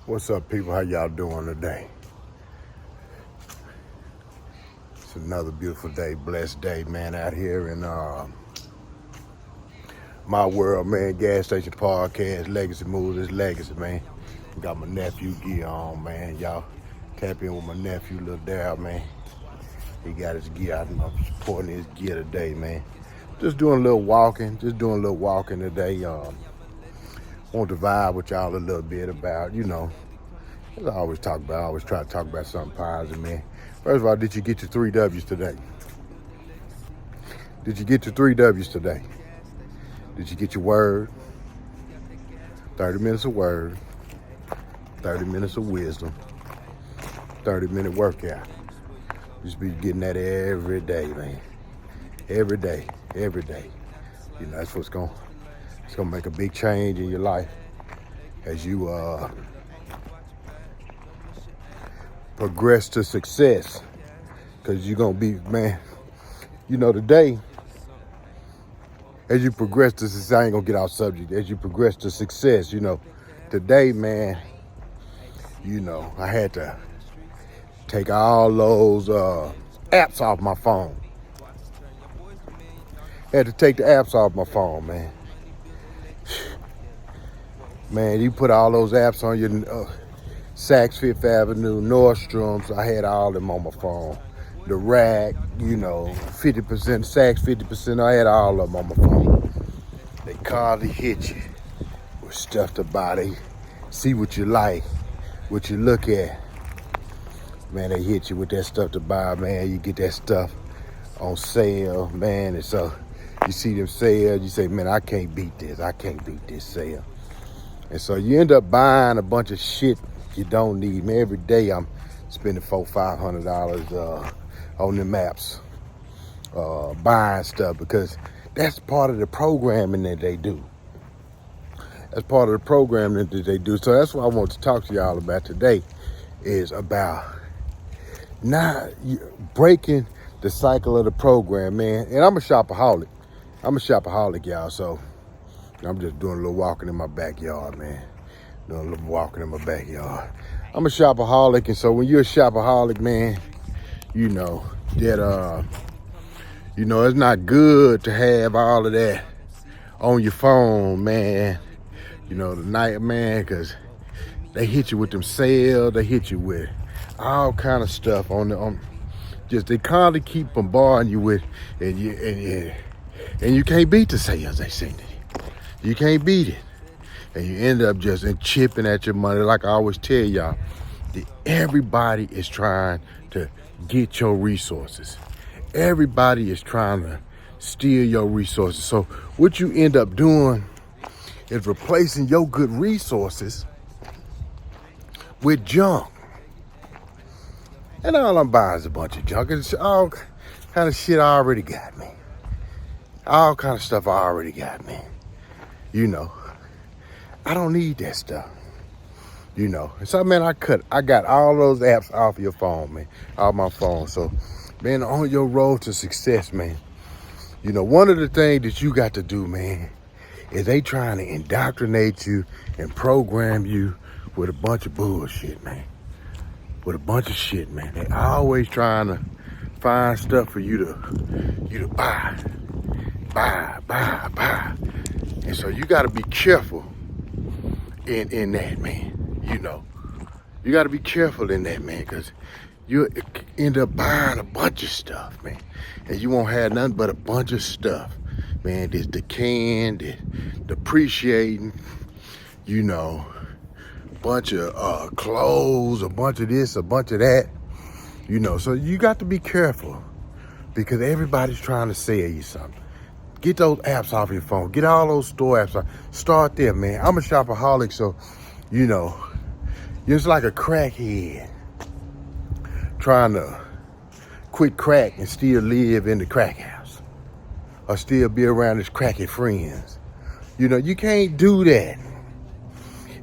What's up, people? How y'all doing today? It's another beautiful day, blessed day, man, out here in my world, man. Gas Station Podcast, Legacy Moves, it's Legacy, man. Got my nephew gear on, man. Y'all tap in with my nephew, Lil Darryl, man. He got his gear out, and I'm supporting his gear today, man. Just doing a little walking today. Want to vibe with y'all a little bit about, as I always talk about, I always try to talk about something positive, man. First of all, did you get your 3 W's today? Did you get your 3 W's today? Did you get your word? 30 minutes of word, 30 minutes of wisdom, 30-minute workout. Just be getting that every day, man. Every day. That's what's it's gonna make a big change in your life as you progress to success. Cause you're gonna be, man, today, as you progress to success, I ain't gonna get off subject, as you progress to success, today, man, I had to take all those apps off my phone. Had to take the apps off my phone, man. Man, you put all those apps on your Saks Fifth Avenue, Nordstrom's. I had all them on my phone. The Rack, 50%, Saks 50%. I had all of them on my phone. They constantly hit you with stuff to buy. They see what you like, what you look at. Man, they hit you with that stuff to buy, man. You get that stuff on sale, man. And so you see them sales, you say, man, I can't beat this. I can't beat this sale. And so you end up buying a bunch of shit you don't need. Man, every day I'm spending $400-500 on the maps, buying stuff, because that's part of the programming that they do. That's part of the programming that they do. So that's what I want to talk to y'all about today, is about not breaking the cycle of the program, man. And I'm a shopaholic, y'all. So I'm just doing a little walking in my backyard, man. I'm a shopaholic, and so when you're a shopaholic, man, that it's not good to have all of that on your phone, man. The night, man, because they hit you with them sales, they hit you with all kind of stuff they constantly keep bombarding you with, and you can't beat the sales, they say. You can't beat it. And you end up just chipping at your money. Like I always tell y'all, everybody is trying to get your resources. Everybody is trying to steal your resources. So what you end up doing is replacing your good resources with junk. And all I'm buying is a bunch of junk. It's all kind of shit I already got, man. All kind of stuff I already got, man. I don't need that stuff. So, man, I got all those apps off your phone, man, off my phone. So, man, on your road to success, man, one of the things that you got to do, man, is they trying to indoctrinate you and program you with a bunch of bullshit, man. With a bunch of shit, man. They always trying to find stuff for you to buy. And so you got to be careful in that, man. You got to be careful in that, man, because you end up buying a bunch of stuff, man, and you won't have nothing but a bunch of stuff, man. That's decaying, depreciating, a bunch of clothes, a bunch of this, a bunch of that, So you got to be careful, because everybody's trying to sell you something. Get those apps off your phone. Get all those store apps off. Start there, man. I'm a shopaholic, so, you're just like a crackhead trying to quit crack and still live in the crack house, or still be around his cracky friends. You can't do that.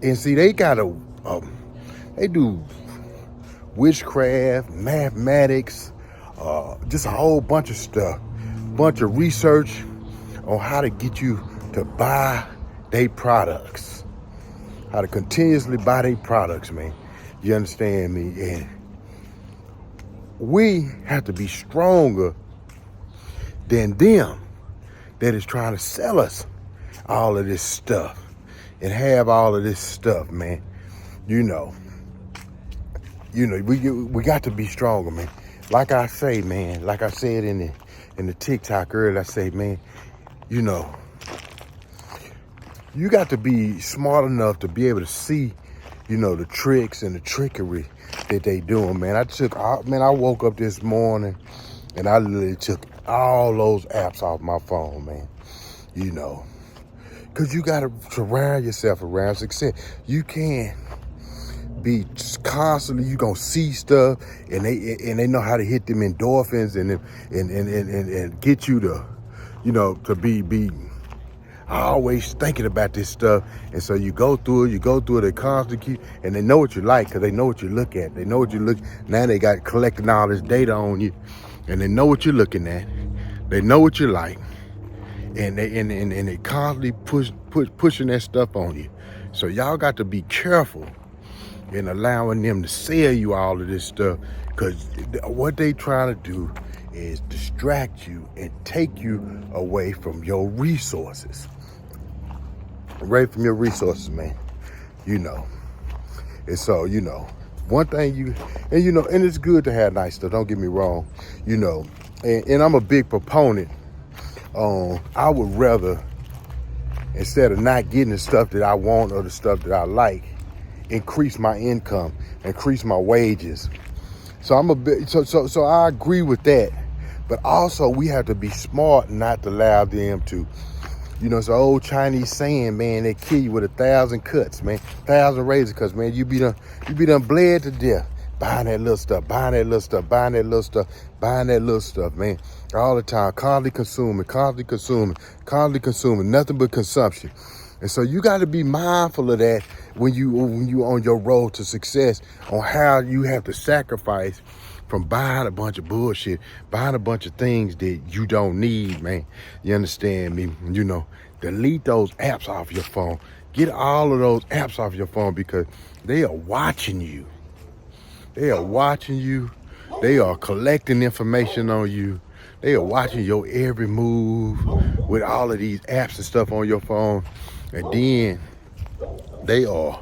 And see, they they do witchcraft, mathematics, just a whole bunch of stuff, bunch of research on how to get you to buy their products. how to continuously buy their products, man. You understand me? And we have to be stronger than them that is trying to sell us all of this stuff and have all of this stuff, man. You know, we got to be stronger, man. Like I say, man, like I said in the TikTok earlier, I say, man, you know, you got to be smart enough to be able to see, you know, the tricks and the trickery that they doing, man. I woke up this morning and I literally took all those apps off my phone, man. You know, because you got to surround yourself around success. You can't be constantly, you gonna see stuff and they know how to hit them endorphins and get you to, you know, to be always thinking about this stuff. And so you go through it, they constantly keep, and they know what you like because they know what you look at. They know what you look, now they got collecting all this data on you and they know what you're looking at. They know what you like. And they constantly pushing that stuff on you. So y'all got to be careful in allowing them to sell you all of this stuff, because what they trying to do is distract you and take you away from your resources. Away from your resources, man. You know. And so, you know, one thing and it's good to have nice stuff, don't get me wrong, you know. And I'm a big proponent. I would rather, instead of not getting the stuff that I want or the stuff that I like, increase my income, increase my wages. So so I agree with that. But also we have to be smart not to allow them to, you know, it's an old Chinese saying, man, they kill you with 1,000 cuts, man, 1,000 razor cuts, man. You be done bled to death. Buying that little stuff, buying that little stuff, buying that little stuff, buying that little stuff, man. All the time, constantly consuming, nothing but consumption. And so you got to be mindful of that when you on your road to success, on how you have to sacrifice from buying a bunch of bullshit, buying a bunch of things that you don't need, man. You understand me? You know, delete those apps off your phone. Get all of those apps off your phone because they are watching you. They are watching you. They are collecting information on you. They are watching your every move with all of these apps and stuff on your phone. And then they are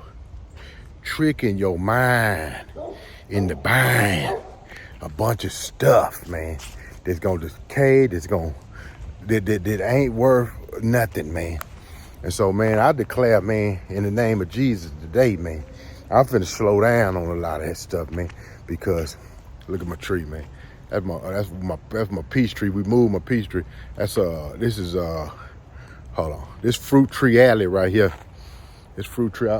tricking your mind into buying a bunch of stuff, man, that's gonna decay, that ain't worth nothing, man. And so, man, I declare, man, in the name of Jesus today, man, I'm finna slow down on a lot of that stuff, man, because look at my tree, man. That's my peach tree. We moved my peach tree. This is hold on. This fruit tree alley right here. This fruit tree I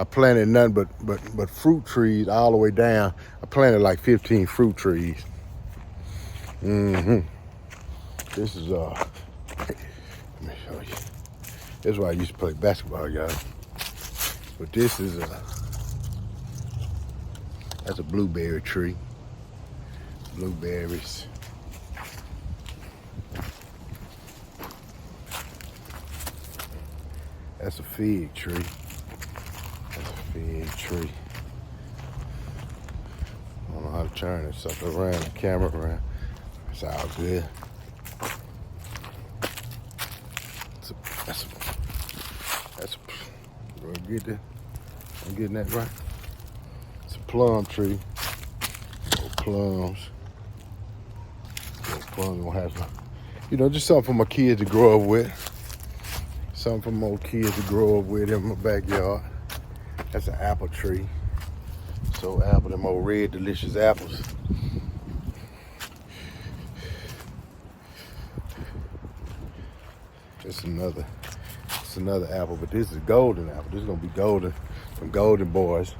planted nothing but fruit trees all the way down. I planted like 15 fruit trees. This is let me show you. This is why I used to play basketball, y'all. But this is that's a blueberry tree. Blueberries. That's a fig tree. That's a fig tree. I don't know how to turn this stuff around, the camera around. It's all good. I'm getting that right. It's a plum tree. Plums. Plums gonna have some, you know, just something for my kids to grow up with. Something for my kids to grow up with in my backyard. That's an apple tree. So apple, them old red delicious apples. It's another apple, but this is golden apple. This is gonna be golden from Golden Boys.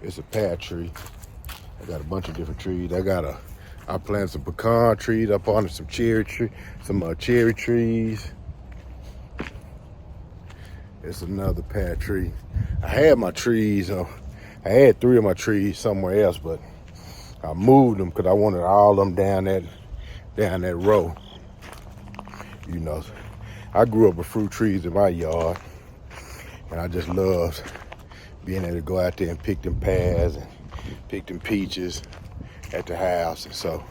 It's a pear tree. I got a bunch of different trees. I planted some pecan trees up on some cherry trees. It's another pear tree. I had my trees. I had 3 of my trees somewhere else, but I moved them because I wanted all of them down that row. You know, I grew up with fruit trees in my yard, and I just loved being able to go out there and pick them pears and pick them peaches at the house. And so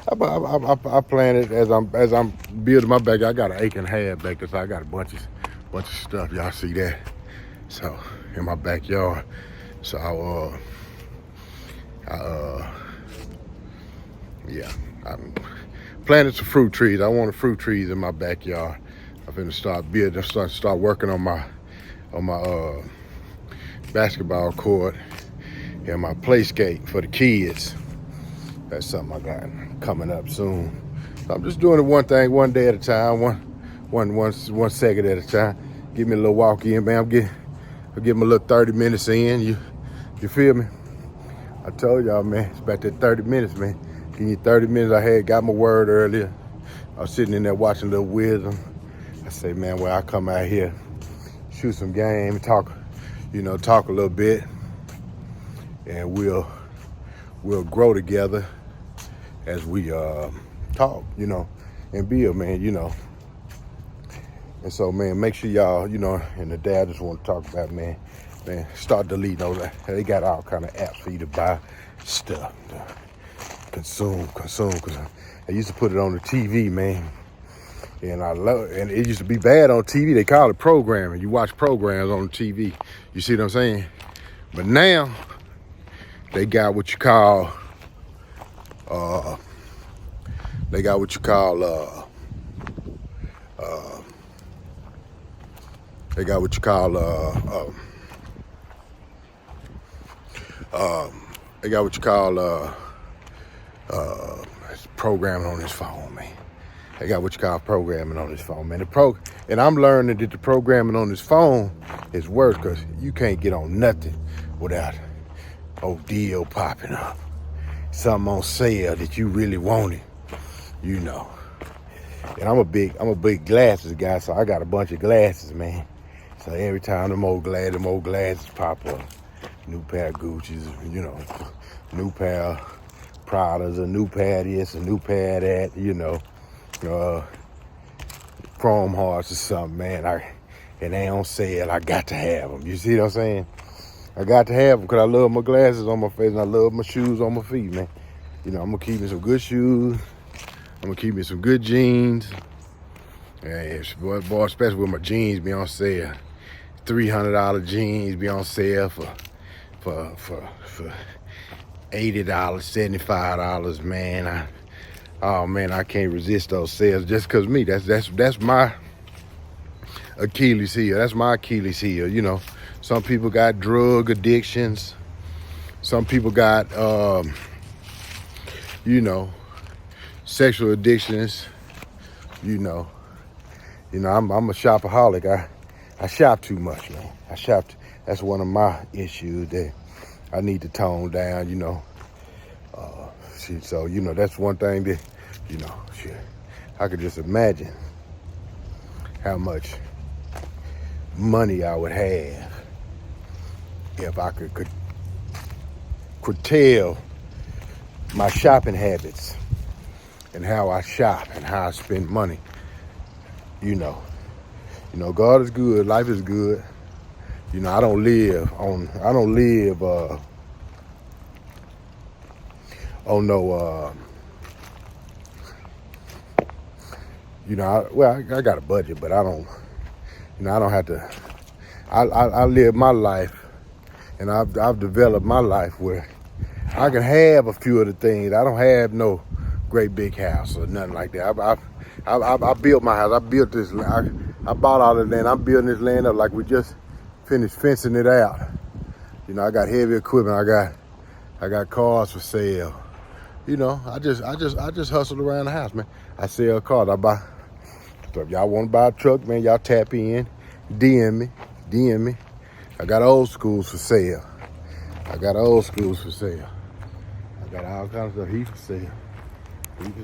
I planted as I'm building my backyard. I got an acre and a half back there, so I got a bunch of stuff. Y'all see that? So in my backyard. So I'm planted some fruit trees. I wanted fruit trees in my backyard. I'm finna start building. Start working on my basketball court and my play skate for the kids. That's something I got coming up soon. So I'm just doing it one thing, one day at a time, one second at a time. Give me a little walk in, man. I'll give me a little 30 minutes in. You feel me? I told y'all, man, it's about that 30 minutes, man. Give you 30 minutes. I got my word earlier. I was sitting in there watching Little Wisdom. I say, man, well, I come out here, shoot some game, talk a little bit, and we'll grow together as we talk, and build, man, And so, man, make sure y'all, and the dad just want to talk about, man, start deleting those. They got all kind of apps for you to buy stuff, consume. Cause I used to put it on the TV, man. And and it used to be bad on TV. They call it programming. You watch programs on TV. You see what I'm saying? But now they got what you call programming on his phone, man. They got what you call programming on his phone, man. And I'm learning that the programming on his phone is worse because you can't get on nothing without a deal popping up. Something on sale that you really wanted, And I'm a big glasses guy, so I got a bunch of glasses, man. So every time them old glasses pop up, new pair of Gucci's, new pair of Pradas, a new pair of this, a new pair of that, Chrome Hearts or something, man. And they on sale. I got to have them. You see what I'm saying? I got to have them because I love my glasses on my face and I love my shoes on my feet, man. I'm gonna keep me some good shoes. I'm gonna keep me some good jeans. Yeah, boy, especially with my jeans be on sale. $300 jeans be on sale for $80, $75, man. I can't resist those sales just cause me. That's my Achilles heel. That's my Achilles heel. Some people got drug addictions. Some people got sexual addictions. I'm a shopaholic. I shop too much, man. That's one of my issues that I need to tone down, So, that's one thing that, I could just imagine how much money I would have if I could curtail my shopping habits and how I shop and how I spend money. God is good, life is good. I don't live on no I got a budget, but I don't have to. I live my life, and I've developed my life where I can have a few of the things. I don't have no great big house or nothing like that. I built my house. I built this. I bought all the land. I'm building this land up like we just finished fencing it out. I got heavy equipment. I got cars for sale. I just hustle around the house, man. I sell cars. I buy. So if y'all want to buy a truck, man, y'all tap in, DM me. I got old schools for sale. I got all kinds of stuff. He for sale. Let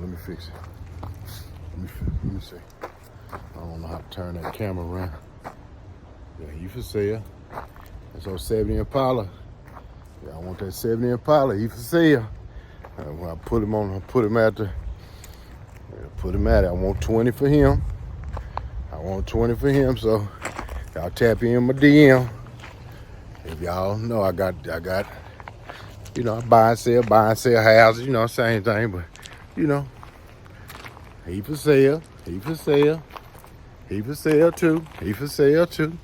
me fix it. Let me see. I don't know how to turn that camera around. Yeah, he for sale. That's on 70 Impala. Yeah, I want that 70 Impala. He for sale. When I put him out there. Put him at it. I want 20 for him. I want 20 for him, so y'all tap in my DM. If y'all know I got, you know, I buy and sell houses, you know, same thing, but you know, he for sale, he for sale, he for sale too, he for sale too,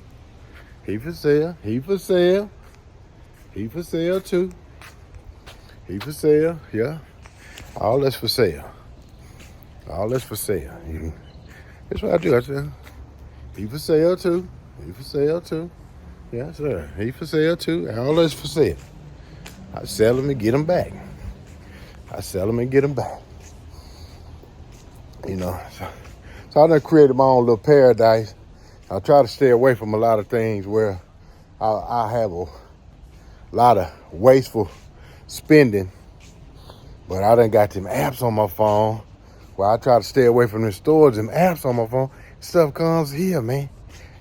he for sale, he for sale, he for sale too, he for sale, yeah, all that's for sale, all that's for sale. That's what I do. I said, he for sale too, he for sale too, yeah, sir, he for sale too, and all that's for sale. I sell them and get them back. I sell them and get them back. You know, so I done created my own little paradise. I try to stay away from a lot of things where I have a lot of wasteful spending, but I done got them apps on my phone where I try to stay away from the stores. Them apps on my phone, stuff comes here, man.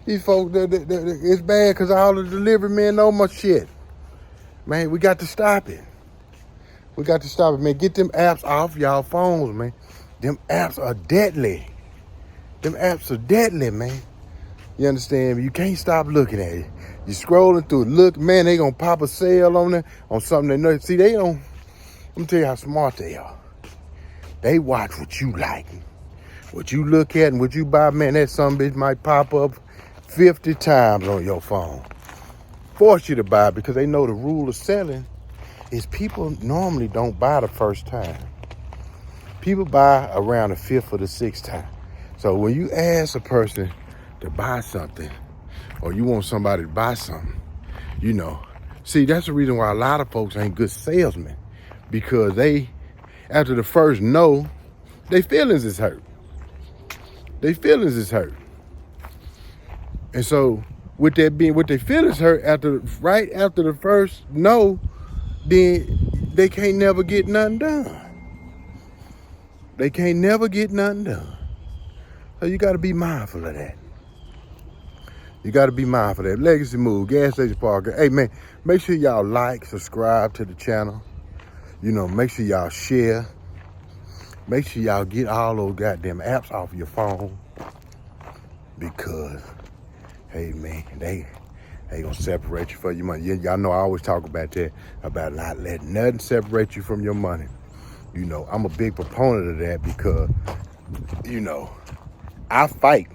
These folks, it's bad because all the delivery men know my shit. Man, we got to stop it. We got to stop it, man. Get them apps off y'all phones, man. Them apps are deadly. Them apps are deadly, man. You understand? You can't stop looking at it. You scrolling through it. Look, man, they gonna pop a sale on there on something they know. See, they don't. Let me tell you how smart they are. They watch what you like. What you look at and what you buy, man, that some bitch might pop up 50 times on your phone. Force you to buy because they know the rule of selling is people normally don't buy the first time. People buy around the 5th or the 6th time. So when you ask a person to buy something or you want somebody to buy something, you know, see, that's the reason why a lot of folks ain't good salesmen, because they, after the first no, their feelings is hurt. Their feelings is hurt. And so with that being, with their feelings hurt right after the first no, then they can't never get nothing done. They can't never get nothing done. So you got to be mindful of that. You got to be mindful of that. Legacy Move, Gas Station Parker. Hey, man, make sure y'all like, subscribe to the channel. You know, make sure y'all share. Make sure y'all get all those goddamn apps off your phone. Because, hey, man, they gonna separate you from your money. Y'all know I always talk about that, about not letting nothing separate you from your money. You know, I'm a big proponent of that because, you know, I fight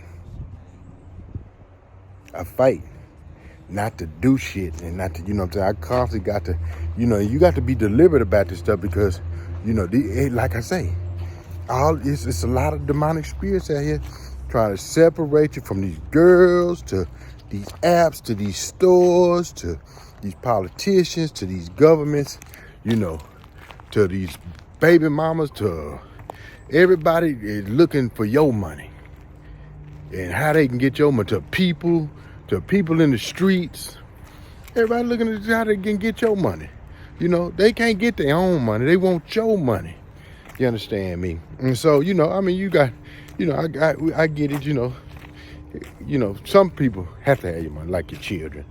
not to do shit and not to, you know what I'm saying? I constantly got to, you know, you got to be deliberate about this stuff because, you know, like I say, it's a lot of demonic spirits out here trying to separate you from these girls, to these apps, to these stores, to these politicians, to these governments, you know, to these baby mamas, to everybody is looking for your money and how they can get your money, to people in the streets. Everybody looking at how they can get your money. You know, they can't get their own money. They want your money. You understand me? And so, you know, I mean, you got, you know, I get it, you know, some people have to have your money, like your children,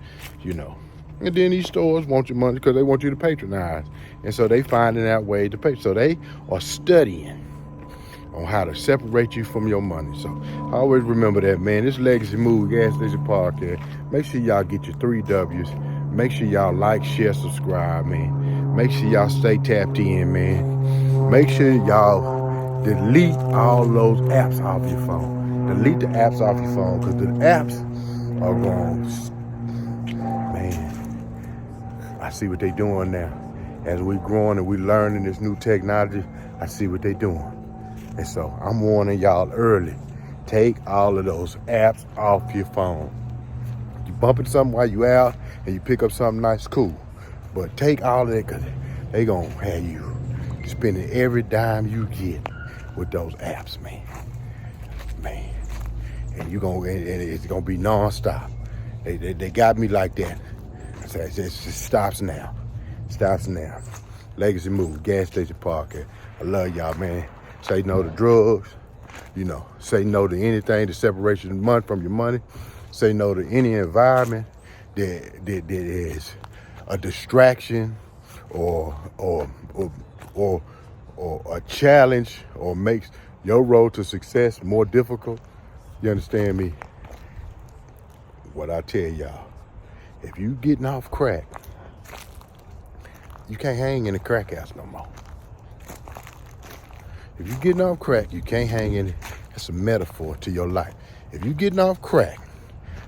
you know. And then these stores want your money because they want you to patronize. And so they finding out way to pay. So they are studying on how to separate you from your money. So I always remember that, man. This Legacy Move, Gas Station Podcast. Make sure y'all get your 3 W's. Make sure y'all like, share, subscribe, man. Make sure y'all stay tapped in, man. Make sure y'all delete all those apps off your phone. Delete the apps off your phone because the apps are going, man, I see what they doing now. As we growing and we learning this new technology, I see what they doing. And so I'm warning y'all early. Take all of those apps off your phone. You bumping something while you out and you pick up something nice, cool. But take all of that because they gonna have you spending every dime you get with those apps, man. Man. And it's gonna be non-stop. They got me like that. So it just stops now. Stops now. Legacy Move, Gas Station Podcast. I love y'all, man. Say no to drugs. You know, say no to anything that separates your money from your money. Say no to any environment that is a distraction or a challenge or makes your road to success more difficult, you understand me? What I tell y'all, if you getting off crack, you can't hang in the crack house no more. If you getting off crack, you can't hang in it. That's a metaphor to your life. If you getting off crack,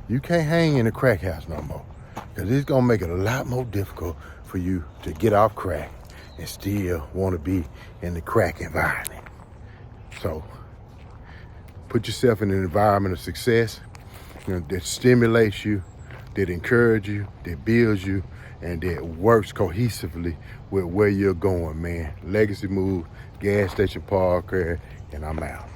you can't hang in the crack house no more. Because it's going to make it a lot more difficult for you to get off crack and still want to be in the crack environment. So put yourself in an environment of success, that stimulates you, that encourages you, that builds you, and that works cohesively with where you're going, man. Legacy Move, Gas Station Parker, and I'm out.